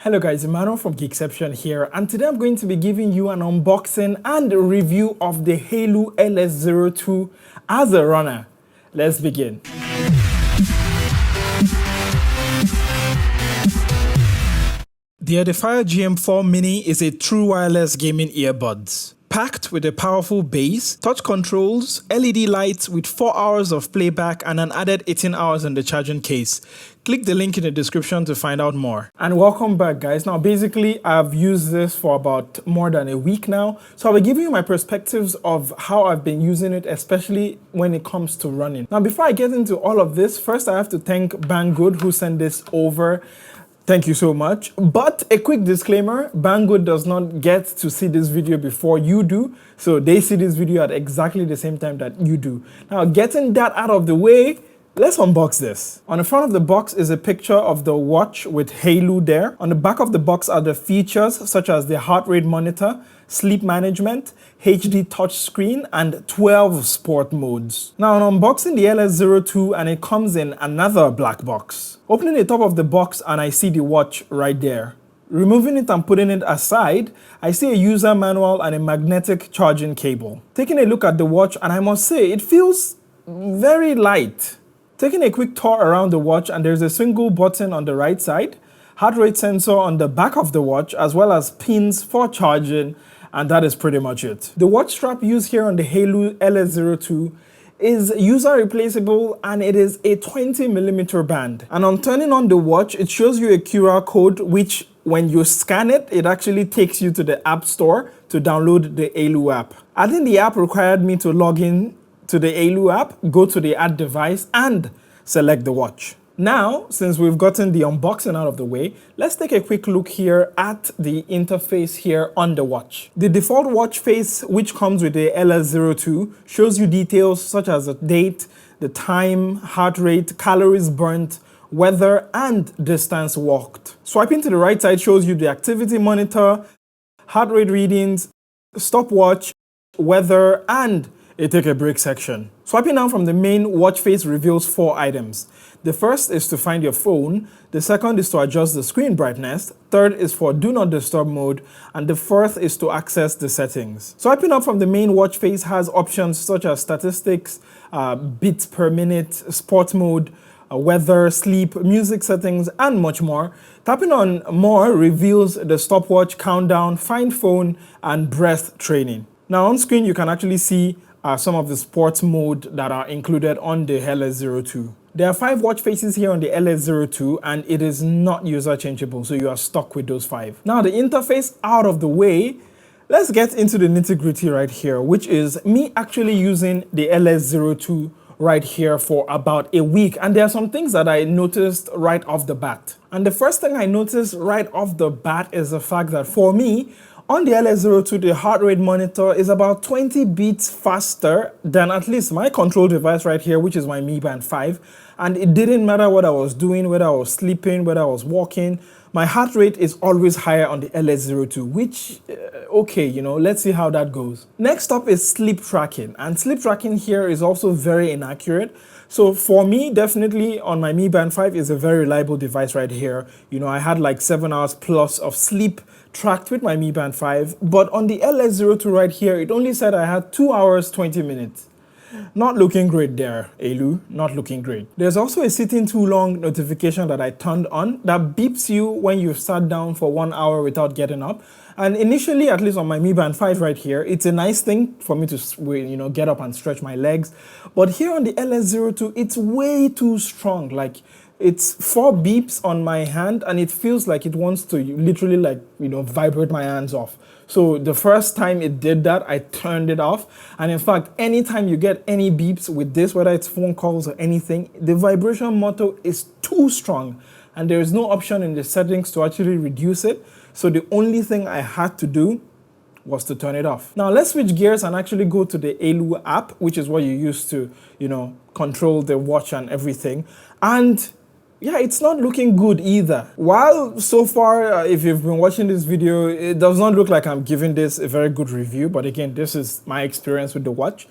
Hello guys, Emmanuel from Geekception here, and today I'm going to be giving you an unboxing and a review of the Haylou LS02 as a runner. Let's begin. The Edifier GM4 Mini is a true wireless gaming earbuds. Packed with a powerful base, touch controls, LED lights with 4 hours of playback and an added 18 hours in the charging case. Click the link in the description to find out more. And welcome back guys. Now basically I've used this for about more than a week now. So I'll be giving you my perspectives of how I've been using it, especially when it comes to running. Now before I get into all of this, first I have to thank Banggood who sent this over. Thank you so much. But a quick disclaimer, Banggood does not get to see this video before you do. So they see this video at exactly the same time that you do. Now getting that out of the way, let's unbox this. On the front of the box is a picture of the watch with Haylou there. On the back of the box are the features such as the heart rate monitor, sleep management, HD touchscreen, and 12 sport modes. Now I'm unboxing the LS02 and it comes in another black box. Opening the top of the box and I see the watch right there. Removing it and putting it aside, I see a user manual and a magnetic charging cable. Taking a look at the watch, and I must say it feels very light. Taking a quick tour around the watch, and there's a single button on the right side, heart rate sensor on the back of the watch, as well as pins for charging, and that is pretty much it. The watch strap used here on the Haylou LS02 is user replaceable and it is a 20mm band. And on turning on the watch, it shows you a QR code which when you scan it, it actually takes you to the App Store to download the Haylou app. Adding the app required me to log in to the Haylou app, go to the Add device and select the watch. Now, since we've gotten the unboxing out of the way, let's take a quick look here at the interface here on the watch. The default watch face, which comes with the LS02, shows you details such as the date, the time, heart rate, calories burnt, weather, and distance walked. Swiping to the right side shows you the activity monitor, heart rate readings, stopwatch, weather, and a take a break section. Swiping down from the main watch face reveals 4 items. The first is to find your phone, the second is to adjust the screen brightness, third is for do not disturb mode, and the fourth is to access the settings. Swiping up from the main watch face has options such as statistics, beats per minute, sport mode, weather, sleep, music settings, and much more. Tapping on more reveals the stopwatch, countdown, find phone, and breath training. Now on screen you can actually see some of the sports mode that are included on the LS02. There are 5 watch faces here on the LS02 and it is not user changeable, so you are stuck with those 5. Now the interface out of the way, let's get into the nitty-gritty right here, which is me actually using the LS02 right here for about a week, and there are some things that I noticed right off the bat. And the first thing I noticed right off the bat is the fact that for me, on the LS02, the heart rate monitor is about 20 beats faster than at least my control device right here, which is my Mi Band 5. And it didn't matter what I was doing, whether I was sleeping, whether I was walking, my heart rate is always higher on the LS02, which, okay, you know, let's see how that goes. Next up is sleep tracking, and sleep tracking here is also very inaccurate. So for me, definitely on my Mi Band 5 is a very reliable device right here. You know, I had like 7 hours plus of sleep tracked with my Mi Band 5, but on the LS02 right here, it only said I had 2 hours, 20 minutes. Not looking great there, Haylou, not looking great. There's also a sitting too long notification that I turned on that beeps you when you've sat down for 1 hour without getting up. And initially, at least on my Mi Band 5 right here, it's a nice thing for me to, you know, get up and stretch my legs. But here on the LS02, it's way too strong. Like, it's 4 beeps on my hand and it feels like it wants to literally, like, you know, vibrate my hands off. So the first time it did that, I turned it off. And in fact, anytime you get any beeps with this, whether it's phone calls or anything, the vibration motor is too strong. And there is no option in the settings to actually reduce it. So the only thing I had to do was to turn it off. Now let's switch gears and actually go to the Haylou app, which is what you use to, you know, control the watch and everything. And yeah, it's not looking good either. While so far, if you've been watching this video, it does not look like I'm giving this a very good review, but again, this is my experience with the watch.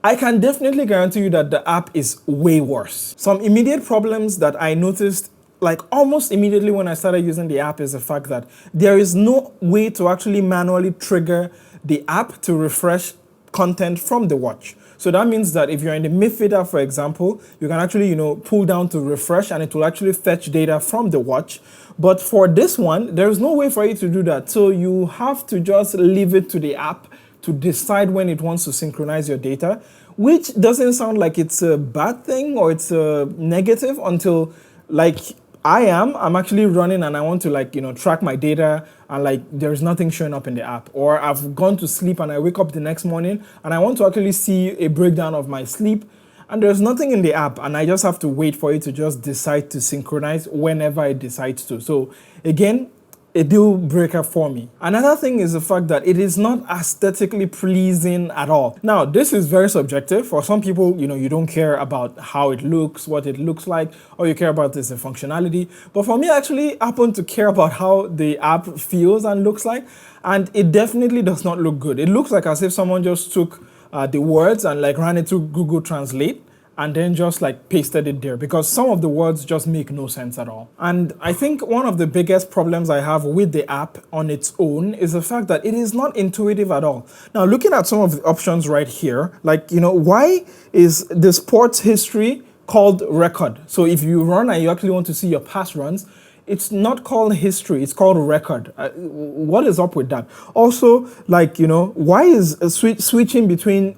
I can definitely guarantee you that the app is way worse. Some immediate problems that I noticed like almost immediately when I started using the app is the fact that there is no way to actually manually trigger the app to refresh content from the watch. So that means that if you're in the mid feeder, for example, you can actually, pull down to refresh and it will actually fetch data from the watch. But for this one, there is no way for you to do that. So you have to just leave it to the app to decide when it wants to synchronize your data, which doesn't sound like it's a bad thing or it's a negative until like I'm actually running and I want to track my data and there's nothing showing up in the app, or I've gone to sleep and I wake up the next morning and I want to actually see a breakdown of my sleep and there's nothing in the app and I just have to wait for it to just decide to synchronize whenever it decides to. So again, a deal breaker for me. Another thing is the fact that it is not aesthetically pleasing at all. Now, this is very subjective. For some people, you don't care about how it looks, what it looks like, or you care about the functionality. But for me, I actually happen to care about how the app feels and looks like. And it definitely does not look good. It looks like as if someone just took the words and ran it to Google Translate and then just pasted it there, because some of the words just make no sense at all. And I think one of the biggest problems I have with the app on its own is the fact that it is not intuitive at all. Now, looking at some of the options right here, why is the sports history called record? So if you run and you actually want to see your past runs, it's not called history, it's called record. What is up with that? Also, why is switching between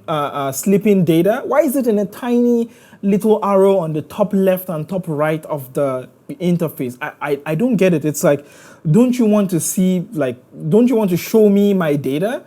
sleeping data, why is it in a tiny little arrow on the top left and top right of the interface? I don't get it. It's like, don't you want to see, don't you want to show me my data?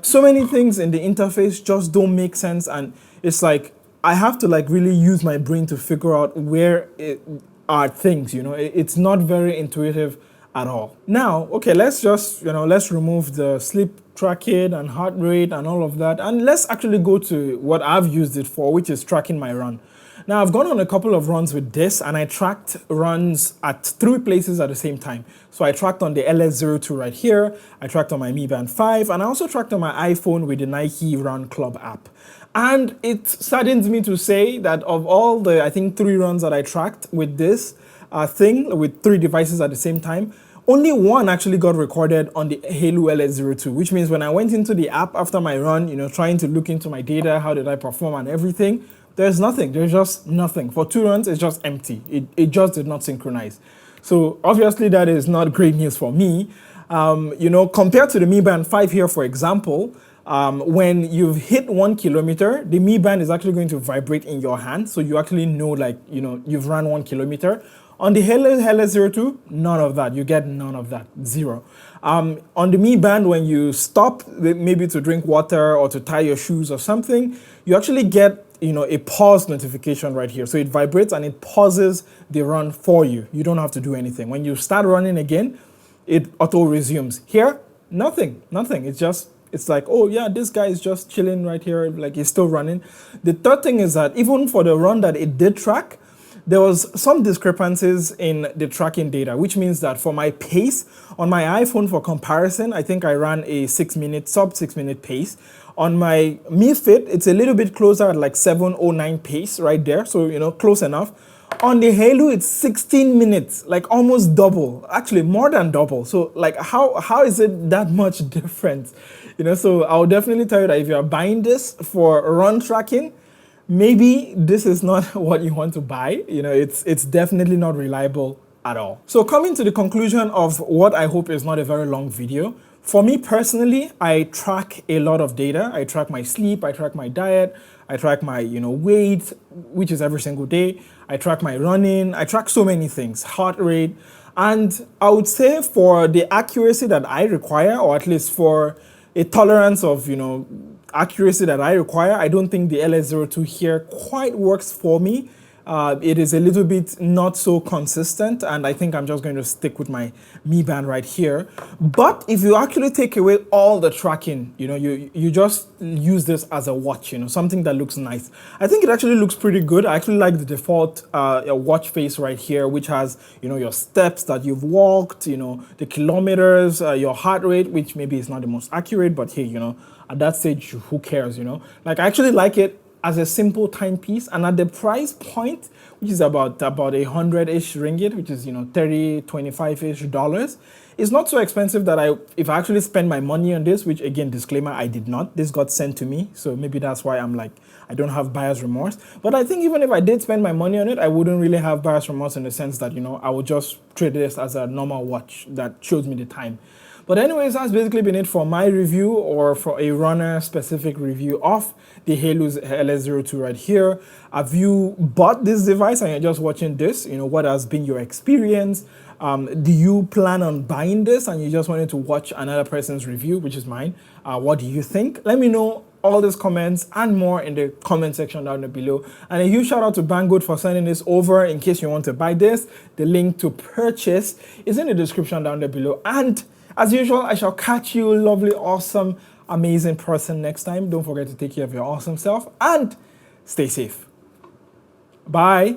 So many things in the interface just don't make sense, and it's like, I have to really use my brain to figure out where it are things, it's not very intuitive at all. Now, okay, let's just, let's remove the sleep tracking and heart rate and all of that, and let's actually go to what I've used it for, which is tracking my run. Now, I've gone on a couple of runs with this and I tracked runs at 3 places at the same time. So I tracked on the LS02 right here, I tracked on my Mi Band 5, and I also tracked on my iPhone with the Nike Run Club app. And it saddens me to say that of all the, I think, 3 runs that I tracked with this thing, with 3 devices at the same time, only one actually got recorded on the Haylou LS02, which means when I went into the app after my run, trying to look into my data, how did I perform and everything, there's nothing. There's just nothing. For 2 runs, it's just empty. It just did not synchronize. So obviously that is not great news for me. Compared to the Mi Band 5 here, for example, when you've hit 1 kilometer, the Mi Band is actually going to vibrate in your hand. So you actually know, you've run 1 kilometer. On the Haylou LS02, none of that. You get none of that, 0. On the Mi Band, when you stop, maybe to drink water or to tie your shoes or something, you actually get a pause notification right here. So it vibrates and it pauses the run for you. You don't have to do anything. When you start running again, it auto resumes. Here, nothing. It's like, oh yeah, this guy is just chilling right here, he's still running. The third thing is that even for the run that it did track, there was some discrepancies in the tracking data, which means that for my pace on my iPhone, for comparison, I think I ran a sub 6 minute pace. On my Mi Fit, it's a little bit closer at 7:09 pace right there. So, close enough. On the Haylou, it's 16 minutes, almost double, actually more than double. So how is it that much different? So I'll definitely tell you that if you're buying this for run tracking, maybe this is not what you want to buy. It's definitely not reliable at all. So coming to the conclusion of what I hope is not a very long video, for me personally, I track a lot of data. I track my sleep, I track my diet, I track my weight, which is every single day. I track my running, I track so many things, heart rate. And I would say for the accuracy that I require, or at least for a tolerance of accuracy that I require, I don't think the LS02 here quite works for me. It is a little bit not so consistent, and I think I'm just going to stick with my Mi Band right here. But if you actually take away all the tracking, you just use this as a watch, something that looks nice. I think it actually looks pretty good. I actually like the default watch face right here, which has, your steps that you've walked, the kilometers, your heart rate, which maybe is not the most accurate, but hey, at that stage, who cares, I actually like it. as a simple timepiece, and at the price point, which is about 100-ish ringgit, which is 30, 25-ish dollars, it's not so expensive that if I actually spend my money on this, which again, disclaimer, I did not. This got sent to me, so maybe that's why I'm like, I don't have buyer's remorse. But I think even if I did spend my money on it, I wouldn't really have buyer's remorse in the sense that, I would just treat this as a normal watch that shows me the time. But anyways, that's basically been it for my review, or for a runner-specific review of the Haylou LS02 right here. Have you bought this device and you're just watching this? What has been your experience? Do you plan on buying this and you just wanted to watch another person's review, which is mine? What do you think? Let me know all these comments and more in the comment section down below. And a huge shout out to Banggood for sending this over in case you want to buy this. The link to purchase is in the description down there below. And as usual, I shall catch you, lovely, awesome, amazing person, next time. Don't forget to take care of your awesome self and stay safe. Bye.